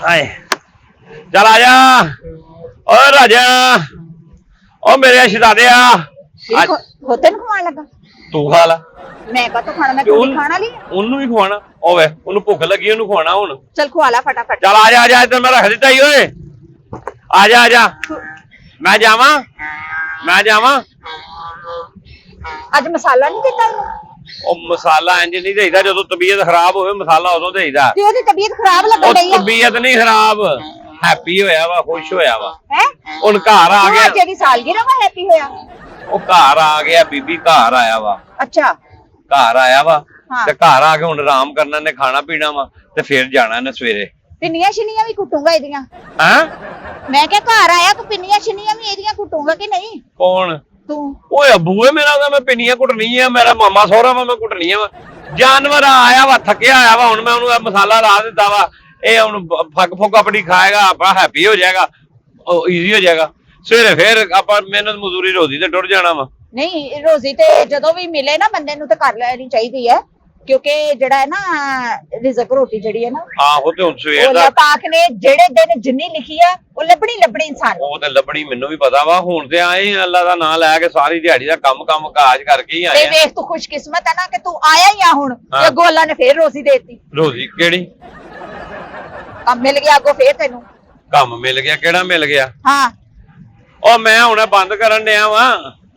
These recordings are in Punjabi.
ਹਾਏ ਚੱਲ ਆ ਜਾ ਓ ਰਾਜਾ ਓ ਮੇਰੇ ਸ਼ਹਜ਼ਾਦਿਆ ਹੋਤੇ ਨੂੰ ਖਵਾਉਣ ਲੱਗਾ ਤੂੰ ਖਾ ਲਾ ਮੈਂ ਕਾ ਖਾਣਾ ਮੈਂ ਕੋਈ ਖਾਣਾ ਲਈ ਉਹਨੂੰ ਵੀ ਖਵਾਣਾ ਓਵੇ ਉਹਨੂੰ ਭੁੱਖ ਲੱਗੀ ਉਹਨੂੰ ਖਵਾਣਾ ਹੁਣ ਚਲ ਖਵਾ ਲਾ ਫਟਾਫਟ ਚੱਲ ਆ ਜਾ ਇੱਧਰ ਮੈਂ ਰੱਖ ਦਿੱਤਾ ਈ ਓਏ ਆ ਜਾ ਮੈਂ ਜਾਵਾਂ ਅੱਜ ਮਸਾਲਾ ਨਹੀਂ ਦਿੱਤਾ ਇਹਨੂੰ ਉਹ ਮਸਾਲਾ ਇੰਜ ਨਹੀਂ ਦੇਈਦਾ ਜਦੋਂ ਤਬੀਅਤ ਖਰਾਬ ਹੋਵੇ ਮਸਾਲਾ ਉਦੋਂ ਦੇਈਦਾ ਤੇ ਉਹਦੀ ਤਬੀਅਤ ਖਰਾਬ ਲੱਗਣ ਉਹ ਡਈ ਆ ਤਬੀਅਤ ਨਹੀਂ ਖਰਾਬ ਹੈਪੀ ਹੋਇਆ ਵਾ ਖੁਸ਼ ਹੋਇਆ ਵਾ ਹੈ ਹੁਣ ਘਰ ਆ ਗਿਆ ਅੱਜ ਦੀ ਸਾਲਗਿਰਾ ਵਾ ਹੈਪੀ ਹੋਇਆ ਉਹ ਘਰ ਆ ਗਿਆ ਬੀਬੀ ਘਰ ਆਇਆ ਵਾ ਅੱਛਾ ਘਰ ਆਇਆ ਵਾ ਤੇ ਘਰ ਆ ਕੇ ਹੁਣ ਆਰਾਮ ਕਰਨਾ ਨੇ ਖਾਣਾ ਪੀਣਾ ਵਾ ਤੇ ਫਿਰ ਜਾਣਾ ਨੇ ਸਵੇਰੇ ਪਿੰਨੀਆਂ ਸ਼ਿੰਨੀਆਂ ਵੀ ਕੁੱਟੂਗਾ ਇਹਦੀਆਂ ਹੈਂ ਮੈਂ ਕਿਹਾ ਘਰ ਆਇਆ ਤੂੰ ਪਿੰਨੀਆਂ ਸ਼ਿੰਨੀਆਂ ਵੀ ਇਹਦੀਆਂ ਕੁੱਟੂਗਾ ਕਿ ਨਹੀਂ ਕੌਣ ਤੂੰ ਓਏ ਅੱਬੂ ਏ ਮੇਰਾ ਮੈਂ ਪਿੰਨੀਆਂ ਕੁੱਟਣੀ ਆ ਮੇਰਾ ਮਾਮਾ ਸਹੁਰਾ ਵਾ ਮੈਂ ਕੁੱਟਣੀਆਂ ਵਾ ਜਾਨਵਰ ਆਇਆ ਵਾ ਥੱਕਿਆ ਆਇਆ ਵਾ ਹੁਣ ਮੈਂ ਉਹਨੂੰ ਮਸਾਲਾ ਲਾ ਦਿੱਤਾ ਵਾ ਇਹ ਹੁਣ ਫੱਕ ਫੁੱਕ ਆਪਣੀ ਖਾਏਗਾ ਆਪਾਂ ਹੈਪੀ ਹੋ ਜਾਏਗਾ ਉਹ ਈਜ਼ੀ ਹੋ ਜਾਏਗਾ ਸਵੇਰੇ ਫੇਰ ਆਪਾਂ ਮਿਹਨਤ ਮਜ਼ਦੂਰੀ ਰੋਜ਼ੀ ਤੇ ਟੁੱਟ ਜਾਣਾ ਵਾ ਨਹੀਂ ਰੋਜ਼ੀ ਤੇ ਜਦੋਂ ਵੀ ਮਿਲੇ ਨਾ ਬੰਦੇ ਨੂੰ ਤੇ ਕਰ ਲੈਣੀ ਚਾਹੀਦੀ ਹੈ ਕਿਉਂਕਿ ਜਿਹੜਾ ਹੈ ਨਾ ਰਿਜ਼ਕ ਰੋਟੀ ਜਿਹੜੀ ਹੈ ਨਾ ਆਹੋ ਤੇ ਹੁਣ ਸਵੇਰ ਉਹ ਦਾ ਪਾਕ ਨੇ ਜਿਹੜੇ ਦਿਨ ਜਿੰਨੀ ਲਿਖੀ ਆ ਉਹ ਲੱਭਣੀ ਇਨਸਾਨ ਉਹ ਤੇ ਲੱਭਣੀ ਮੈਨੂੰ ਵੀ ਪਤਾ ਵਾ ਹੁਣ ਤੇ ਆਏ ਅੱਲਾ ਦਾ ਨਾਮ ਲੈ ਕੇ ਸਾਰੀ ਦਿਹਾੜੀ ਦਾ ਕੰਮ ਕਾਜ ਕਰਕੇ ਹੀ ਆਏ ਤੇ ਵੇਖ ਤੂੰ ਖੁਸ਼ਕਿਸਮਤ ਹੈ ਨਾ ਕਿ ਤੂੰ ਆਇਆ ਹੀ ਆ ਹੁਣ ਤੇ ਗੋਲਾ ਨੇ ਫੇਰ ਰੋਜ਼ੀ ਦੇਤੀ ਰੋਜ਼ੀ ਕਿਹੜੀ ਕੰਮ ਮਿਲ ਗਿਆ ਅੱਗੋਂ ਫੇਰ ਤੈਨੂੰ ਕੰਮ ਮਿਲ ਗਿਆ ਕਿਹੜਾ ਮਿਲ ਗਿਆ ਹਾਂ ਉਹ ਮੈਂ ਹੁਣ ਬੰਦ ਕਰਨ ਡਿਆ ਵਾ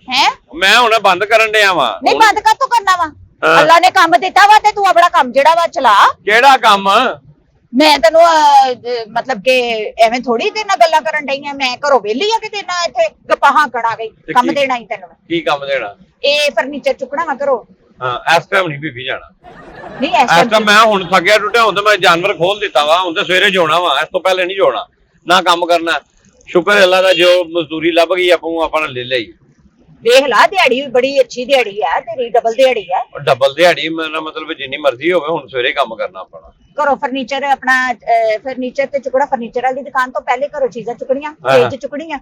ਹੈ ਮੈਂ ਹੁਣ ਬੰਦ ਕਰਨ ਡਿਆ ਵਾ ਨਹੀਂ ਬੰਦ ਕਰ ਤੂੰ ਕਰਨਾ ਵਾ ਅੱਲਾ ਨੇ ਕੰਮ ਦਿੱਤਾ ਵਾ ਤੇ ਤੂੰ ਆਪਣਾ ਕੰਮ ਜਿਹੜਾ ਵਾ ਚਲਾ ਕਿਹੜਾ ਕੰਮ ਮੈਂ ਤੈਨੂੰ ਮਤਲਬ ਕਿ ਐਵੇਂ ਥੋੜੀ ਤੇ ਨਾਲ ਗੱਲਾਂ ਕਰਨ ਡਈ ਆ ਮੈਂ ਘਰੋਂ ਵਿਹਲੀ ਆ ਕਿ ਤੇ ਨਾ ਇੱਥੇ ਗਪਾਹਾਂ ਕੜਾ ਗਈ ਕੰਮ ਦੇਣਾ ਹੀ ਤੈਨੂੰ ਕੀ ਕੰਮ ਦੇਣਾ ਇਹ ਫਰਨੀਚਰ ਚੁੱਕਣਾ ਵਾ ਘਰੋਂ ਹਾਂ ਇਸ ਟਾਈਮ ਨਹੀਂ ਬੀਬੀ ਜਾਣਾ ਨਹੀਂ ਇਸ ਟਾਈਮ ਮੈਂ ਹੁਣ ਥੱਕਿਆ ਟੁੱਟਿਆ ਹੁਣ ਤੇ ਮੈਂ ਜਾਨਵਰ ਖੋਲ ਦਿੱਤਾ ਵਾ ਹੁਣ ਤੇ ਸਵੇਰੇ ਜੋਣਾ ਵਾ ਇਸ ਤੋਂ ਪਹਿਲੇ ਨਹੀਂ ਜੋਣਾ ਨਾ ਕੰਮ ਕਰਨਾ ਸ਼ੁਕਰ ਅੱਲਾ ਦਾ ਜੋ ਮਜ਼ਦੂਰੀ ਲੱਭ ਗਈ ਆਪਾਂ ਲੈ ਲਈ ਦੇਖ ਲਾ ਦਿਹਾੜੀ ਵੀ ਬੜੀ ਅੱਛੀ ਦਿਹਾੜੀ ਆ ਤੇਰੀ ਡਬਲ ਦਿਹਾੜੀ ਆ ਡਬਲ ਦਿਹਾੜੀ ਮੇਰਾ ਮਤਲਬ ਜਿੰਨੀ ਮਰਜ਼ੀ ਹੋਵੇ ਹੁਣ ਸਵੇਰੇ ਕੰਮ ਕਰਨਾ ਆਪਣਾ ਘਰੋਂ ਫਰਨੀਚਰ ਆਪਣਾ ਫਰਨੀਚਰ ਤੇ ਚੁੱਕਣਾ ਫਰਨੀਚਰ ਵਾਲੀ ਦੁਕਾਨ ਤੋਂ ਪਹਿਲੇ ਘਰੋਂ ਚੀਜ਼ਾਂ ਚੁੱਕਣੀਆਂ ਫ੍ਰਿਜ ਚੁੱਕਣੀਆਂ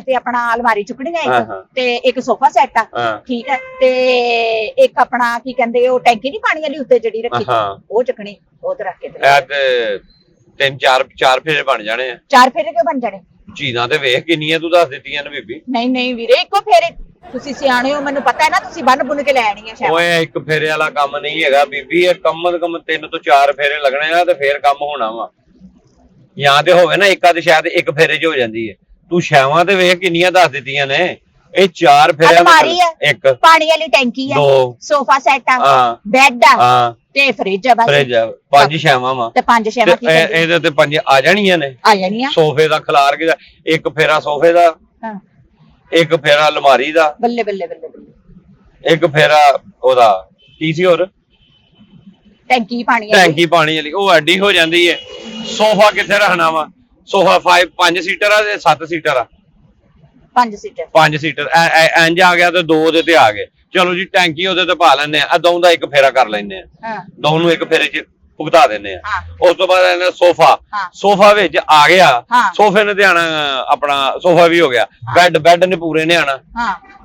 ਤੇ ਆਪਣਾ ਅਲਮਾਰੀ ਚੁੱਕਣੀਆਂ ਇੱਕ ਤੇ ਇੱਕ ਸੋਫਾ ਸੈੱਟ ਆ ਠੀਕ ਹੈ ਤੇ ਇੱਕ ਆਪਣਾ ਕੀ ਕਹਿੰਦੇ ਉਹ ਟੈਂਕੀ ਨਹੀਂ ਪਾਣੀ ਵਾਲੀ ਉੱਤੇ ਜਿਹੜੀ ਰੱਖੀ ਉਹ ਚੁੱਕਣੀ ਉਹ ਤੇ ਰੱਖ ਕੇ ਤੇ ਚਾਰ ਫੇਰੇ ਬਣ ਜਾਣੇ ਆ 4 ਫੇਰੇ ਕਿਉਂ ਬਣ ਜਾਣੇ ਚੀਜ਼ਾਂ ਤੇ ਵੇਖ ਕਿੰਨੀਆਂ ਤੂੰ ਦੱਸ ਦਿੱਤੀਆਂ ਨੇ ਬੀਬੀ ਨਹੀਂ ਵੀਰੇ ਇੱਕੋ ਫੇਰੇ ਤੁਸੀਂ ਸਿਆਣੇ ਹੋ ਮੈਨੂੰ ਪਤਾ ਹੈ ਨਾ ਤੁਸੀਂ ਬੰਨ ਬੁੰਨ ਕੇ ਲੈ ਆਣੀ ਆ ਸ਼ਾਇਦ ਓਏ ਇੱਕ ਫੇਰੇ ਵਾਲਾ ਕੰਮ ਨਹੀਂ ਹੈਗਾ ਬੀਬੀ ਇਹ ਕਮ ਤੋਂ ਕਮ 3 ਤੋਂ 4 ਫੇਰੇ ਲੱਗਣੇ ਆ ਤੇ ਫੇਰ ਕੰਮ ਹੋਣਾ ਵਾ ਜਾਂ ਤੇ ਹੋਵੇ ਨਾ ਇੱਕਾ ਤੇ ਸ਼ਾਇਦ ਇੱਕ ਫੇਰੇ 'ਚ ਹੋ ਜਾਂਦੀ ਹੈ ਤੂੰ ਛਾਵਾਂ ਤੇ ਵੇਖ ਕਿੰਨੀਆਂ ਦੱਸ ਦਿੱਤੀਆਂ ਨੇ ਇਹ 4 ਫੇਰੇ ਅਲਮਾਰੀ ਆ ਇੱਕ ਪਾਣੀ ਵਾਲੀ ਟੈਂਕੀ ਆ 2 ਸੋਫਾ ਸੈੱਟ ਆ ਬੈੱਡ ਆ ਤੇ ਫ੍ਰਿਜ ਆ ਬਸ ਫ੍ਰਿਜ 5 ਛਾਵਾਂ ਵਾ ਤੇ 5 ਛਾਵਾਂ ਕੀ ਇਹਦੇ ਤੇ 5 ਆ ਜਾਣੀਆਂ ਨੇ ਆ ਜਾਣੀਆਂ ਸੋਫੇ ਦਾ ਖਿਲਾਰ ਕੇ ਇੱਕ ਫੇਰਾ ਸੋਫੇ ਦਾ ਇੱਕ ਫੇਰਾ ਅਲਮਾਰੀ ਦਾ ਬੱਲੇ ਬੱਲੇ ਬੱਲੇ ਬੱਲੇ ਇੱਕ ਫੇਰਾ ਉਹਦਾ ਕੀ ਸੀ ਹੋਰ ਟੈਂਕੀ ਪਾਣੀ ਵਾਲੀ ਉਹ ਐਡੀ ਹੋ ਜਾਂਦੀ ਹੈ ਸੋਫਾ ਕਿੱਥੇ ਰੱਖਣਾ ਵਾ ਸੋਫਾ 5 ਸੀਟਰ ਆ ਤੇ 7 ਸੀਟਰ ਆ 5 ਸੀਟਰ ਇੰਜ ਆ ਗਿਆ ਤੇ 2 ਉਹਦੇ ਤੇ ਆ ਗਏ ਚਲੋ ਜੀ ਟੈਂਕੀ ਉਹਦੇ ਤੇ ਪਾ ਲੈਣੇ ਆ ਦੋ ਦਾ ਇੱਕ ਫੇਰਾ ਕਰ ਲੈਣੇ ਆ ਦੋ ਨੂੰ ਇੱਕ ਫੇਰੇ 'ਚ ਭੁਗਤਾ ਦਿੰਦੇ ਆ ਉਸ ਤੋਂ ਬਾਅਦ ਇਹਨੇ ਸੋਫਾ ਵਿੱਚ ਆ ਗਿਆ ਸੋਫੇ ਨੇ ਧਿਆਣਾ ਆਪਣਾ ਸੋਫਾ ਵੀ ਹੋ ਗਿਆ ਬੈੱਡ ਨੇ ਪੂਰੇ ਨੇ ਆਣਾ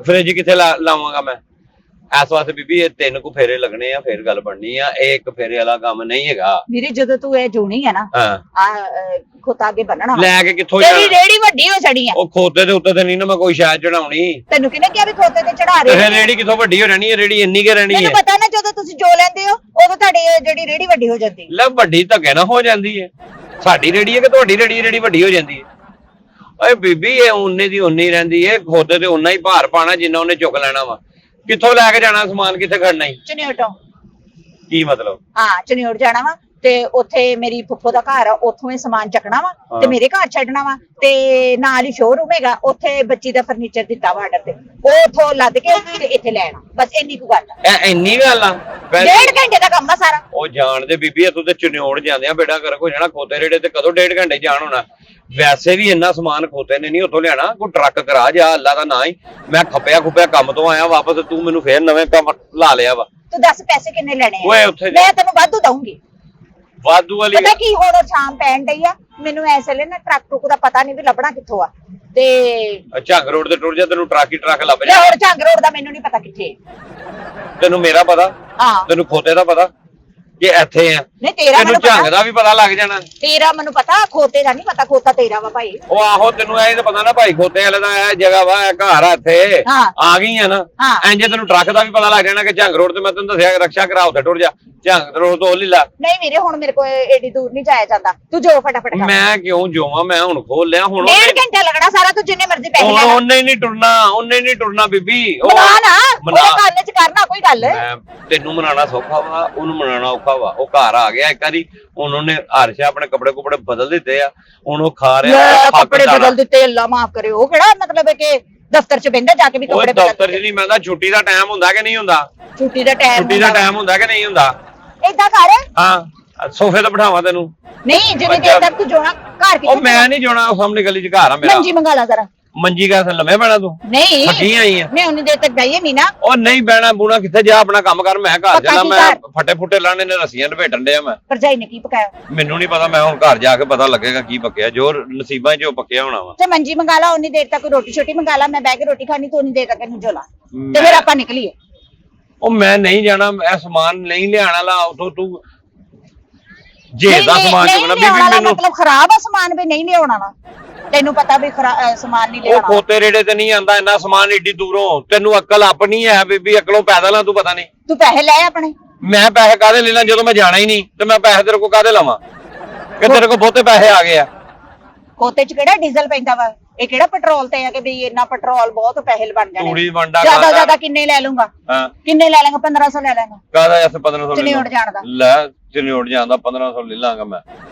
ਫ੍ਰਿਜ ਕਿੱਥੇ ਲਾਵਾਂਗਾ ਮੈਂ ਇਸ ਵਾਸਤੇ ਬੀਬੀ ਇਹ 3 ਕੁ ਫੇਰੇ ਲੱਗਣੇ ਆ ਫੇਰ ਗੱਲ ਬਣਨੀ ਆ ਇਹ ਇੱਕ ਫੇਰੇ ਵਾਲਾ ਕੰਮ ਨਹੀਂ ਹੈਗਾ ਵੀਰੇ ਜਦੋਂ ਤੂੰ ਇਹ ਜੋਣੀ ਹੈ ਨਾ ਖੋਤਾ ਅੱਗੇ ਬੰਨਣਾ ਲੈ ਕੇ ਕਿੱਥੋਂ ਜਾਣਾ ਤੇਰੀ ਰੇੜੀ ਵੱਡੀ ਹੋ ਛੜੀ ਆ ਉਹ ਖੋਤੇ ਦੇ ਉੱਤੇ ਤੇ ਨਹੀਂ ਨਾ ਮੈਂ ਕੋਈ ਸ਼ਾਇਦ ਚੜਾਉਣੀ ਤੈਨੂੰ ਕਿਹਨੇ ਕਿਹਾ ਵੀ ਖੋਤੇ ਤੇ ਚੜਾ ਰਹੇ ਰੇੜੀ ਕਿੱਥੋਂ ਵੱਡੀ ਹੋ ਰਹਿਣੀ ਹੈ ਰੇੜੀ ਇੰਨੀ ਕੇ ਰਹਿਣੀ ਹੈ ਮੈਨੂੰ ਪਤਾ ਨਾ ਜਦੋਂ ਤੁਸੀਂ ਜੋ ਲੈਂਦੇ ਹੋ ਉਦੋਂ ਤੁਹਾਡੀ ਜਿਹੜੀ ਰੇੜੀ ਵੱਡੀ ਹੋ ਜਾਂਦੀ ਲੈ ਵੱਡੀ ਧੱਕੇ ਨਾ ਹੋ ਜਾਂਦੀ ਹੈ ਸਾਡੀ ਰੇੜੀ ਹੈ ਕਿ ਤੁਹਾਡੀ ਰੇੜੀ ਵੱਡੀ ਹੋ ਜਾਂਦੀ ਹੈ ਓਏ ਬੀਬੀ ਇਹ ਉਨੇ ਦੀ ਉਨੀ ਰਹਿੰਦੀ ਹੈ ਖੋਤੇ ਤੇ ਉਨਾ ਹੀ ਭਾਰ ਪਾਣਾ ਜਿੰਨਾ ਉਹਨੇ ਚੁੱਕ ਲੈਣਾ ਵਾ ਕਿੱਥੋਂ ਲੈ ਕੇ ਜਾਣਾ ਸਮਾਨ ਕਿੱਥੇ ਖੜਨਾ ਹੀ ਚਨਿਓਟੋਂ ਕੀ ਮਤਲਬ ਹਾਂ ਚਨਿਓਟ ਜਾਣਾ ਵਾ ਤੇ ਉੱਥੇ ਮੇਰੀ ਫੁੱਫੋ ਦਾ ਘਰ ਆ ਉੱਥੋਂ ਹੀ ਸਮਾਨ ਚੱਕਣਾ ਵਾ ਤੇ ਮੇਰੇ ਘਰ ਛੱਡਣਾ ਵਾ ਤੇ ਨਾਲ ਹੀ ਸ਼ੋਰੂਮ ਹੈਗਾ ਉੱਥੇ ਬੱਚੀ ਦਾ ਫਰਨੀਚਰ ਦਿੱਤਾ ਵਾ ਆਰਡਰ ਤੇ ਉਹ ਉੱਥੋਂ ਲੱਦ ਕੇ ਤੇ ਇੱਥੇ ਲੈਣਾ ਬਸ ਇੰਨੀ ਕੁ ਗੱਲ ਆ ਇੰਨੀ ਗੱਲ ਆ 1.5 ਘੰਟੇ ਦਾ ਕੰਮ ਆ ਸਾਰਾ ਉਹ ਜਾਣਦੇ ਬੀਬੀ ਤੂੰ ਤੇ ਚਨਿਓੜ ਜਾਂਦੇ ਆ ਬੇੜਾ ਕਰ ਹੋ ਜਾਣਾ ਖੋਤੇ ਰੇੜੇ ਤੇ ਕਦੋਂ 1.5 ਘੰਟੇ ਜਾਣ ਹੋਣਾ ਵੈਸੇ ਵੀ ਇੰਨਾ ਸਮਾਨ ਖੋਤੇ ਨੇ ਨਹੀਂ ਉੱਥੋਂ ਲਿਆਣਾ ਕੋਈ ਟਰੱਕ ਕਰਾ ਜਾ ਅੱਲਾ ਦਾ ਨਾਂ ਹੀ ਮੈਂ ਖੱਪਿਆ ਕੰਮ ਤੋਂ ਆਇਆ ਵਾਪਸ ਤੂੰ ਮੈਨੂੰ ਫੇਰ ਨਵੇਂ ਕੰਮ ਲਾ ਲਿਆ ਵਾ ਤੂੰ ਦੱਸ ਪੈਸੇ ਕਿੰਨੇ ਲੈਣੇ ਆ ਓਏ ਉੱਥੇ ਮੈਂ ਤੈਨੂੰ ਵਾਧੂ ਦਊਂਗੀ ਵਾਧੂ ਵਾਲੀ ਪਤਾ ਕੀ ਹੁਣ ਸ਼ਾਮ ਪੈਣ ਡਈ ਆ ਮੈਨੂੰ ਐਸੇ ਲੈ ਨਾ ਟਰੱਕ ਦਾ ਪਤਾ ਨਹੀਂ ਵੀ ਲੱਭਣਾ ਕਿੱਥੋਂ ਆ ਤੇ ਝੰਗ ਰੋਡ ਤੇ ਟੁਰ ਜਾ ਤੈਨੂੰ ਟਰੱਕ ਲੱਭ ਜਾ ਹੋਰ ਝੰਗ ਰੋਡ ਦਾ ਮੈਨੂੰ ਨਹੀਂ ਪਤਾ ਕਿੱਥੇ ਤੈਨੂੰ ਮੇਰਾ ਪਤਾ ਤੈਨੂੰ ਖੋਤੇ ਦਾ ਪਤਾ ਕਿ ਇੱਥੇ ਆ। ਨਹੀਂ ਤੇਰਾ ਤੈਨੂੰ ਝੰਗ ਦਾ ਵੀ ਪਤਾ ਲੱਗ ਜਾਣਾ। ਤੇਰਾ ਮੈਨੂੰ ਪਤਾ, ਖੋਤੇ ਦਾ ਨਹੀਂ ਪਤਾ, ਖੋਤਾ ਤੇਰਾ ਵਾ ਭਾਈ। ਉਹ ਆਹੋ ਤੈਨੂੰ ਇਹ ਤਾਂ ਪਤਾ ਨਾ ਭਾਈ ਖੋਤੇ ਵਾਲੇ ਦਾ ਇਹ ਜਗ੍ਹਾ ਵਾ, ਇਹ ਘਰ ਆ ਇੱਥੇ ਆ ਗਈ ਆ ਨਾ। ਇੰਜ ਤੈਨੂੰ ਟਰੱਕ ਦਾ ਵੀ ਪਤਾ ਲੱਗ ਜਾਣਾ ਕਿ ਝੰਗ ਰੋਡ ਤੇ ਮੈਂ ਤੈਨੂੰ ਦੱਸਿਆ ਰਕਸ਼ਾ ਕਰਾ ਉੱਥੇ ਟੁਰ ਜਾ, ਝੰਗ ਰੋਡ ਤੋਂ ਲੈ ਲਾ। ਨਹੀਂ ਵੀਰੇ ਹੁਣ ਮੇਰੇ ਕੋਲ ਏਡੀ ਦੂਰ ਨਹੀਂ ਜਾਇਆ ਜਾਂਦਾ, ਤੂੰ ਜੋ ਫਟਾਫਟ ਕਰ। ਮੈਂ ਕਿਉਂ ਜੋਵਾਂ, ਮੈਂ ਹੁਣ ਖੋਲ ਲਿਆ। ਹੁਣ 1.5 ਘੰਟਾ ਲੱਗਣਾ ਸਾਰਾ, ਤੂੰ ਜਿੰਨੇ ਮਰਜ਼ੀ ਪੈਸੇ ਲੈ ਲੈ। ਉਹਨੇ ਨਹੀਂ ਟੁਰਨਾ, ਉਹਨੇ ਨਹੀਂ ਟੁਰਨਾ ਬੀਬੀ। ਬਣਾ ਨਾ ਉਹ ਕੰਨ ਚ ਕਰਨਾ ਕੋਈ ਗੱਲ। ਤੈਨੂੰ ਮਨਾਣਾ ਸੌਖਾ ਵਾ, ਉਹਨੂੰ ਮਨਾਣਾ ਔਖਾ ਵਾ। ਉਹ ਘਰ ਆ ਗਿਆ ਇੱਕ ਵਾਰੀ, ਹੁਣ ਉਹਨੇ ਹਰਸ਼ਾ ਆਪਣੇ ਕੱਪੜੇ ਕੁਪੜੇ ਬਦਲ ਦਿੱਤੇ ਆ, ਹੁਣ ਉਹ ਖਾ ਰਿਹਾ ਕੱਪੜੇ ਬਦਲ ਦਿੱਤੇ। ਅੱਲਾ ਮਾਫ ਕਰੇ, ਉਹ ਕਿਹੜਾ ਮਤਲਬ ਹੈ ਕਿ ਦਫ਼ਤਰ ਚ ਬਹਿੰਦਾ ਜਾ ਕੇ ਵੀ ਕੱਪੜੇ ਬਦਲ। ਦਫ਼ਤਰ ਚ ਨਹੀਂ, ਮੈਂ ਤਾਂ ਛੁੱਟੀ ਦਾ ਟਾਈਮ ਹੁੰਦਾ ਕਿ ਨਹੀਂ ਹੁੰਦਾ? ਛੁੱਟੀ ਦਾ ਟਾਈਮ ਹੁੰਦਾ ਕਿ ਨਹੀਂ ਹੁੰਦਾ? ਏਦਾਂ ਕਰ, ਹਾਂ ਸੋਫੇ ਤੇ ਬਿਠਾਵਾਂ ਤੈਨੂੰ? ਨਹੀਂ ਜਿੰਨੇ ਦੇਰ ਤੱਕ ਤੂੰ ਜੋਣਾ ਘਰ ਕਿੱਥੇ? ਉਹ ਮੈਂ ਨਹੀਂ ਜੋਣਾ, ਸਾਹਮਣੇ ਗਲੀ ਚ ਘਰ ਆ ਮੇਰਾ। ਮੰਜੀ ਮੰਗਾ ਲਾ ਜ਼ਰਾ। ਮੰਜੀ ਕਾ ਲੰਮੇ ਪੈਣਾ ਤੂੰ? ਨਹੀਂ ਥੱਕੀ ਆਈ ਆ। ਮੈਂ ਉਨੀ ਦੇਰ ਤੱਕ ਜਾਈਏ ਨਹੀਂ ਨਾ। ਉਹ ਨਹੀਂ ਬਹਿਣਾ ਬੂਣਾ ਕਿੱਥੇ, ਜਾ ਆਪਣਾ ਕੰਮ ਕਰ। ਮੈਂ ਘਰ ਜਾਣਾ, ਮੈਂ ਫੱਟੇ ਫੁੱਟੇ ਲਾਣੇ ਨੇ, ਰੱਸੀਆਂ ਲਪੇਟਣ ਡਿਆ ਮੈਂ। ਭਰਜਾਈ ਨੇ ਕੀ ਪਕਾਇਆ? ਮੈਨੂੰ ਨਹੀਂ ਪਤਾ, ਮੈਂ ਹੁਣ ਘਰ ਜਾ ਕੇ ਪਤਾ ਲੱਗੇਗਾ ਕੀ ਪੱਕਿਆ, ਜੋ ਨਸੀਬਾਂ 'ਚ ਉਹ ਪੱਕਿਆ ਹੋਣਾ ਵਾ। ਤੇ ਮੰਜੀ ਮੰਗਾ ਲਾ, ਉਨੀ ਦੇਰ ਤੱਕ ਰੋਟੀ ਛੋਟੀ ਮੰਗਾ ਲਾ, ਮੈਂ ਬਹਿ ਕੇ ਰੋਟੀ ਖਾਣੀ, ਤੂੰ ਉਨੀ ਦੇਰ ਤੱਕ ਇਹਨੂੰ ਜੋਲਾ ਤੇ ਫਿਰ ਆਪਾਂ ਨਿਕਲੀਏ। ਉਹ ਮੈਂ ਨਹੀਂ ਜਾਣਾ, ਇਹ ਸਮਾਨ ਨਹੀਂ ਲਿਆਣਾ ਲਾ ਉਥੋਂ। ਤੂੰ ਜੇ ਦਾ ਸਮਾਨ ਚੁੱਕਣਾ ਬੀਬੀ, ਮੈਨੂੰ ਮਤਲਬ ਖਰਾਬ ਆ ਸਮਾਨ ਵੀ ਨਹੀਂ ਲਿਆਉਣਾ ਵਾ। ਤੈਨੂੰ ਪਤਾ ਵੀ ਸਮਾਨ ਨਹੀਂ ਲਿਆਉਣਾ। ਉਹ ਖੋਤੇ ਰੇੜੇ ਤੇ ਨਹੀਂ ਆਂਦਾ ਇੰਨਾ ਸਮਾਨ ਏਡੀ ਦੂਰੋਂ। ਤੈਨੂੰ ਅਕਲ ਆਪਣੀ ਹੈ ਬੀਬੀ, ਅਕਲੋਂ ਪੈਦਲ ਆ ਤੂੰ, ਪਤਾ ਨਹੀਂ। ਤੂੰ ਪੈਸੇ ਲੈ ਆਪਣੇ। ਮੈਂ ਪੈਸੇ ਕਾਹਦੇ ਲੈ ਲਾਂ ਜਦੋਂ ਮੈਂ ਜਾਣਾ ਹੀ ਨਹੀਂ? ਤੇ ਮੈਂ ਪੈਸੇ ਤੇਰੇ ਕੋਲ ਕਾਹਦੇ ਲਵਾਂ ਕਿ ਤੇਰੇ ਕੋਲ ਬਹੁਤੇ ਪੈਸੇ ਆ ਗਏ ਆ? ਖੋਤੇ ਚ ਕਿਹੜਾ ਡੀਜ਼ਲ ਪੈਂਦਾ ਵਾ, ਇਹ ਕਿਹੜਾ ਪੈਟਰੋਲ ਤੇ ਆ ਕਿ ਵੀ ਇੰਨਾ ਪੈਟਰੋਲ ਬਹੁਤ ਪੈਸੇ ਬਣ ਜਾਣੇ। ਤੂੜੀ ਵੰਡਾ ਜ਼ਿਆਦਾ ਕਿੰਨੇ ਲੈ ਲੂੰਗਾ? ਹਾਂ ਕਿੰਨੇ ਲੈ ਲਾਂਗਾ? 1500 ਲੈ ਲਾਂਗਾ। ਕਾਹਦਾ ਐਸੇ 1500 ਚਨਿਓੜ ਜਾਣ ਦਾ? ਲੈ ਚਨਿਓੜ ਜਾਣ ਦਾ 1500 ਲੈ ਲਾਂਗਾ ਮੈਂ।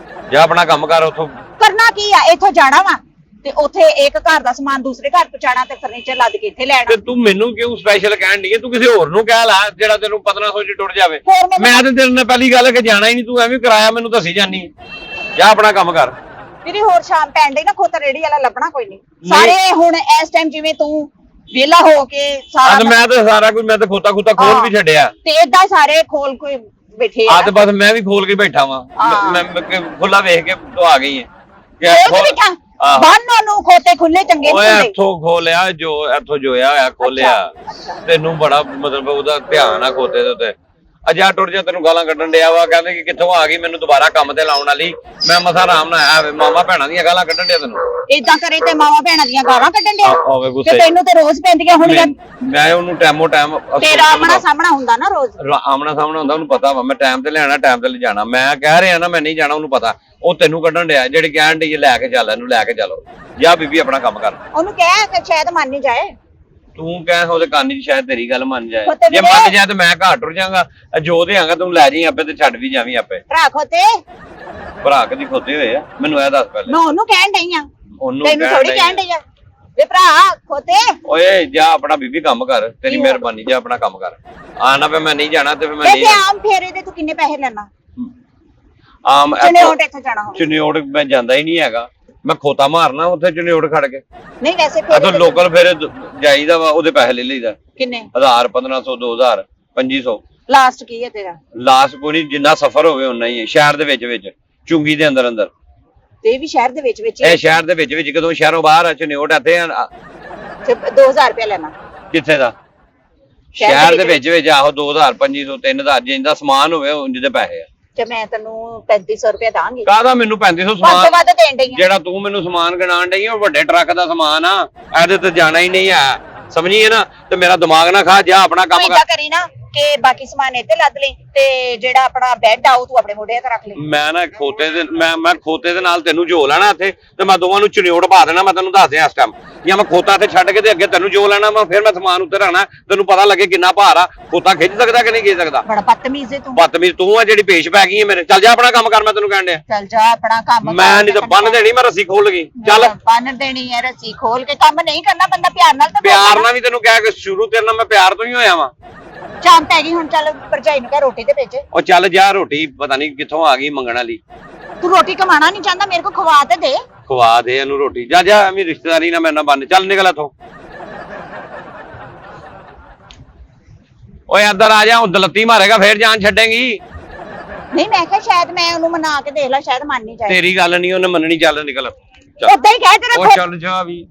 ਜਾ ਆਪਣਾ ਕੰਮ ਕਰ। ਉੱਥੋਂ ਕਰਨਾ ਕੀ ਆ? ਇੱਥੋਂ ਜਾਣਾ ਵਾ ਤੇ ਉੱਥੇ ਇੱਕ ਘਰ ਦਾ ਸਮਾਨ ਦੂਸਰੇ ਘਰ ਪਹੁੰਚਾਣਾ ਤੇ ਫਰਨੀਚਰ ਲੱਦ ਕੇ ਇੱਥੇ ਲੈਣਾ। ਤੇ ਤੂੰ ਮੈਨੂੰ ਕਿਉਂ ਸਪੈਸ਼ਲ ਕਹਿਣ ਦੀ? ਤੂੰ ਕਿਸੇ ਹੋਰ ਨੂੰ ਕਹਿ ਲਾ ਜਿਹੜਾ ਤੈਨੂੰ 1500 ਚ ਟੁੱਟ ਜਾਵੇ। ਮੈਂ ਤੇ ਤੇਰੇ ਨਾਲ ਪਹਿਲੀ ਗੱਲ ਕਿ ਜਾਣਾ ਹੀ ਨਹੀਂ, ਤੂੰ ਐਵੇਂ ਕਿਰਾਇਆ ਮੈਨੂੰ ਦੱਸੀ ਜਾਨੀ। ਜਾ ਆਪਣਾ ਕੰਮ ਕਰ। ਵੀਰੇ ਹੋਰ ਸ਼ਾਮ ਪੈਣ ਡਈ ਨਾ, ਖੋਤਾ ਰੇੜੀ ਵਾਲਾ ਲੱਭਣਾ ਕੋਈ ਨਹੀਂ। ਸਾਰੇ ਹੁਣ ਇਸ ਟਾਈਮ ਜਿਵੇਂ ਤੂੰ ਵਿਹਲਾ ਹੋ ਕੇ ਸਾਰਾ ਮੈਂ ਤਾਂ ਸਾਰਾ ਕੁਝ, ਮੈਂ ਤਾਂ ਖੋਤਾ ਖੋਲ ਵੀ ਛੱਡਿਆ ਤੇ ਏਦਾਂ ਸਾਰੇ ਖੋਲ ਕੋਈ ਬੈਠੇ ਆ। ਤੇ ਬਸ ਮੈਂ ਵੀ ਖੋਲ ਕੇ ਬੈਠਾ ਵਾਂ। ਮੈਂ ਖੁੱਲਾ ਵੇਖ ਕੇ ਤੂੰ ਆ ਗਈ ਹੈ। ਬਾਨੋਂ ਨੂੰ ਖੋਤੇ ਖੁੱਲੇ ਚੰਗੇ ਓਏ ਇੱਥੋਂ ਖੋਲਿਆ, ਜੋ ਇੱਥੋਂ ਜੋਇਆ ਹੋਇਆ ਖੋਲਿਆ। ਤੈਨੂੰ ਬੜਾ ਮਤਲਬ ਉਹਦਾ ਧਿਆਨ ਆ ਖੋਤੇ ਦੇ ਉੱਤੇ। ਅਜਾ ਟੁੱਟ ਜਾ, ਤੈਨੂੰ ਗਾਲਾਂ ਕੱਢਣ ਡਿਆ ਵਾ, ਕਹਿੰਦੇ ਕਿ ਕਿੱਥੋਂ ਆ ਗਈ ਮੈਨੂੰ ਦੁਬਾਰਾ ਕੰਮ ਤੇ ਲਾਉਣ ਵਾਲੀ। ਮੈਂ ਮਸਾ ਆਰਾਮ ਨਾਲ ਆਇਆ, ਮਾਮਾ ਭੈਣਾਂ ਦੀਆਂ ਗਾਲਾਂ ਕੱਢਣ ਡਿਆ ਤੈਨੂੰ। ਏਦਾਂ ਕਰੇ ਤੇ ਮਾਮਾ ਭੈਣਾਂ ਦੀਆਂ ਗਾਲਾਂ ਕੱਢਣ ਡਿਆ ਤੇ ਤੈਨੂੰ ਤੇ ਰੋਜ਼ ਪੈਂਦੀਆਂ ਹੋਣੀਆਂ। ਮੈਂ ਉਹਨੂੰ ਟਾਈਮੋ ਟਾਈਮ ਤੇਰਾ ਆਮਣਾ ਸਾਹਮਣਾ ਹੁੰਦਾ ਨਾ, ਰੋਜ਼ ਆਮਣਾ ਸਾਹਮਣਾ ਹੁੰਦਾ, ਉਹਨੂੰ ਪਤਾ ਵਾ ਮੈਂ ਟਾਈਮ ਤੇ ਲੈਣਾ, ਟਾਈਮ ਤੇ ਲਿਜਾਣਾ। ਮੈਂ ਕਹਿ ਰਿਹਾ ਨਾ ਮੈਂ ਨਹੀਂ ਜਾਣਾ, ਉਹਨੂੰ ਪਤਾ। ਉਹ ਤੈਨੂੰ ਕੱਢਣ ਡਿਆ, ਜਿਹੜੀ ਕਹਿਣ ਡਈ ਲੈ ਕੇ ਚੱਲ, ਇਹਨੂੰ ਲੈ ਕੇ ਚਲੋ। ਜਾ ਬੀਬੀ ਆਪਣਾ ਕੰਮ ਕਰ। ਉਹਨੂੰ ਕਹਿ ਕਿ ਸ਼ਾਇਦ ਮੰਨ ਨਹੀਂ ਜਾਏ। ਤੂੰ ਕਹਿ ਉਹਦੇ ਕੰਨ 'ਚ ਸ਼ਾਇਦ ਤੇਰੀ ਗੱਲ ਮੰਨ ਜਾਏ। ਜੇ ਮੰਨ ਜਾਏ ਤੇ ਮੈਂ ਘਰ ਟੁਰ ਜਾਵਾਂਗਾ। ਜੋ ਦੇ ਆਂਗਾ ਤੂੰ ਲੈ ਜਾਈਂ ਆਪੇ ਤੇ ਛੱਡ ਵੀ ਜਾਵੀਂ ਆਪੇ। ਭਰਾ ਖੋਤੇ, ਭਰਾ ਕਦੀ ਖੋਤੇ ਹੋਏ ਆ? ਮੈਨੂੰ ਇਹ ਦੱਸ ਪਹਿਲੇ। ਮੈਂ ਉਹਨੂੰ ਕਹਿਣ ਡਈ ਆ, ਉਹਨੂੰ ਤੈਨੂੰ ਥੋੜੀ ਕਹਿਣ ਡਈ ਆ ਵੇ ਭਰਾ ਖੋਤੇ। ਓਏ ਜਾ ਆਪਣਾ ਬੀਬੀ ਕੰਮ ਕਰ, ਤੇਰੀ ਮਿਹਰਬਾਨੀ। ਜਾ ਆਪਣਾ ਕੰਮ ਕਰ। ਆ ਨਾ ਫੇ ਮੈਂ ਨਹੀਂ ਜਾਣਾ ਤੇ ਫੇ ਮੈਂ ਨਹੀਂ। ਆਮ ਫੇਰੇ ਦੇ ਤੂੰ ਕਿੰਨੇ ਪੈਸੇ ਲੈਣਾ? ਆਮ ਚਨਿਓੜ ਇੱਥੇ ਜਾਣਾ ਹੋਵੇ। ਚਨਿਓੜ ਮੈਂ ਜਾਂਦਾ ਹੀ ਨਹੀਂ ਹੈਗਾ, ਮੈਂ ਖੋਤਾ ਮਾਰਨਾ ਉੱਥੇ ਚਨਿਓੜ ਖੜ ਕੇ। ਨਹੀਂ ਵੈਸੇ ਇੱਥੋਂ ਲੋਕਲ ਫੇਰੇ ਜਾਈਦਾ ਵਾ, ਉਹਦੇ ਪੈਸੇ ਲੈ ਲਈਦਾ। ਕਿੰਨੇ? 1000 1500 2000 2500। ਲਾਸਟ ਕੀ ਹੈ ਤੇਰਾ? ਲਾਸਟ ਕੋਈ ਨਹੀਂ, ਜਿੰਨਾ ਸਫ਼ਰ ਹੋਵੇ ਉਨਾ ਹੀ ਹੈ। ਸ਼ਹਿਰ ਦੇ ਵਿੱਚ ਚੁੰਗੀ ਦੇ ਅੰਦਰ ਤੇ ਇਹ ਵੀ ਸ਼ਹਿਰ ਦੇ ਵਿੱਚ ਇਹ ਸ਼ਹਿਰ ਦੇ ਵਿੱਚ ਕਦੋਂ ਸ਼ਹਿਰੋਂ ਬਾਹਰ ਆ ਚਨਿਓੜ ਇੱਥੇ 2000 ਰੁਪਏ ਲੈਣਾ। ਕਿੱਥੇ ਦਾ? ਸ਼ਹਿਰ ਦੇ ਵਿੱਚ ਆਹੋ 2000 2500 3000 ਜਿੰਦਾ ਸਮਾਨ ਹੋਵੇ ਉਂਝ ਦੇ ਪੈਸੇ ਆ। ਤੇ ਮੈਂ ਤੈਨੂੰ 3500 ਰੁਪਏ ਦਾਂਗੀ। ਕਾਹਦਾ ਮੈਨੂੰ 3500 ਸਮਾਨ? ਵੱਧ ਦੇਣ ਡਈ ਆ। ਜਿਹੜਾ ਤੂੰ ਮੈਨੂੰ ਸਮਾਨ ਗਿਣਾਣ ਡਈ ਉਹ ਵੱਡੇ ਟਰੱਕ ਦਾ ਸਮਾਨ ਆ, ਇਹਦੇ ਤੇ ਜਾਣਾ ਹੀ ਨਹੀਂ ਆ। ਸਮਝੀਏ ਨਾ? ਤੇ ਮੇਰਾ ਦਿਮਾਗ ਨਾ ਖਾ, ਜਾ ਆਪਣਾ ਕੰਮ ਕਰ। ਕਰੀ ਨਾ ਕਿ ਬਾਕੀ ਸਮਾਨ ਇੱਥੇ ਲੱਦ ਲਈ ਤੇ ਜਿਹੜਾ ਆਪਣਾ ਬੈੱਡ ਆ ਉਹ ਤੂੰ ਆਪਣੇ ਮੋਢੇ ਤੇ ਰੱਖ ਲਈ। ਮੈਂ ਨਾ ਖੋਤੇ ਦੇ ਮੈਂ ਖੋਤੇ ਦੇ ਨਾਲ ਤੈਨੂੰ ਜੋ ਲੈਣਾ ਇੱਥੇ ਤੇ ਮੈਂ ਦੋਵਾਂ ਨੂੰ ਚਨਿਓੜ ਪਾ ਦੇਣਾ। ਮੈਂ ਤੈਨੂੰ ਦੱਸ ਦਿਆਂ ਇਸ ਟਾਈਮ, ਜਾਂ ਮੈਂ ਖੋਤਾ ਇੱਥੇ ਛੱਡ ਕੇ ਤੇ ਅੱਗੇ ਤੈਨੂੰ ਜੋ ਲੈਣਾ ਮੈਂ ਫਿਰ ਮੈਂ ਸਮਾਨ ਉੱਤੇ ਰੱਖਣਾ। ਤੈਨੂੰ ਪਤਾ ਲੱਗੇ ਕਿੰਨਾ ਭਾਰ ਆ। ਖੋਤਾ ਖਿੱਚ ਸਕਦਾ ਕਿ ਨਹੀਂ ਖਿੱਚ ਸਕਦਾ? ਬੜਾ ਬਦਤਮੀਜ਼ ਹੈ ਤੂੰ। ਬਦਤਮੀਜ਼ ਤੂੰ ਆ ਜਿਹੜੀ ਪੇਸ਼ ਪੈ ਗਈ ਹੈ ਮੇਰੇ। ਚੱਲ ਜਾ ਆਪਣਾ ਕੰਮ ਕਰ, ਮੈਂ ਤੈਨੂੰ ਕਹਿਣ ਡਿਆ। ਚੱਲ ਜਾ ਆਪਣਾ ਕੰਮ। ਮੈਂ ਨਹੀਂ ਤਾਂ ਬੰਨ ਦੇਣੀ, ਮੈਂ ਰੱਸੀ ਖੋਲ ਗਈ। ਚੱਲ ਬੰਨ ਦੇਣੀ ਹੈ ਰੱਸੀ ਖੋਲ ਕੇ। ਕੰਮ ਨਹੀਂ ਕਰਨਾ ਬੰਦਾ ਪਿਆਰ ਨਾਲ। ਤਾਂ ਪਿਆਰ ਨਾਲ ਵੀ ਤੈਨੂੰ ਕਹਿ ਕੇ ਸ਼ੁਰੂ ਤੇਰੇ ਨਾਲ ਮੈਂ ਪਿਆਰ ਤੋਂ ਹੀ ਹੋਇਆ ਵਾਂ। ਸ਼ਾਮ ਪੈ ਗਈ ਹੁਣ, ਚੱਲ ਭਰਜਾਈ ਨੂੰ ਕਹਿ ਰੋਟੀ ਤੇ ਭੇਜੇ। ਉਹ ਚੱਲ ਜਾ, ਰੋਟੀ ਪਤਾ ਨਹੀਂ ਕਿੱਥੋਂ ਆ ਗਈ ਮੰਗਣ ਵਾਲੀ। ਤੂੰ ਰੋਟੀ ਕਮਾਣਾ ਨਹੀਂ ਚਾਹੁੰਦਾ, ਮੇਰੇ ਕੋ ਖਵਾ ਤੇ ਦੇ। ਖਵਾ ਦੇ ਇਹਨੂੰ ਰੋਟੀ। ਜਾ ਜਾ, ਐਵੇਂ ਰਿਸ਼ਤੇਦਾਰੀ ਨਾ ਮੇਰੇ ਨਾਲ ਬੰਨ। ਚੱਲ ਨਿਕਲ ਇੱਥੋਂ। ਓਏ ਅੰਦਰ ਆ ਜਾ, ਉਹ ਦਲੱਤੀ ਮਾਰੇਗਾ ਫੇਰ ਜਾਨ ਛੱਡੇਗੀ। ਨਹੀਂ ਮੈਂ ਕਿਹਾ ਸ਼ਾਇਦ ਮੈਂ ਉਹਨੂੰ ਮਨਾ ਕੇ ਦੇਖ ਲਾ, ਸ਼ਾਇਦ ਮੰਨ ਨਹੀਂ ਜਾਏ। ਤੇਰੀ ਗੱਲ ਨਹੀਂ ਉਹਨੇ ਮੰਨਣੀ। ਚੱਲ ਨਿਕਲ। ਉਦਾਂ ਹੀ ਕਹਿ ਤੇਰਾ। ਉਹ ਚੱਲ ਜਾ ਵੀ।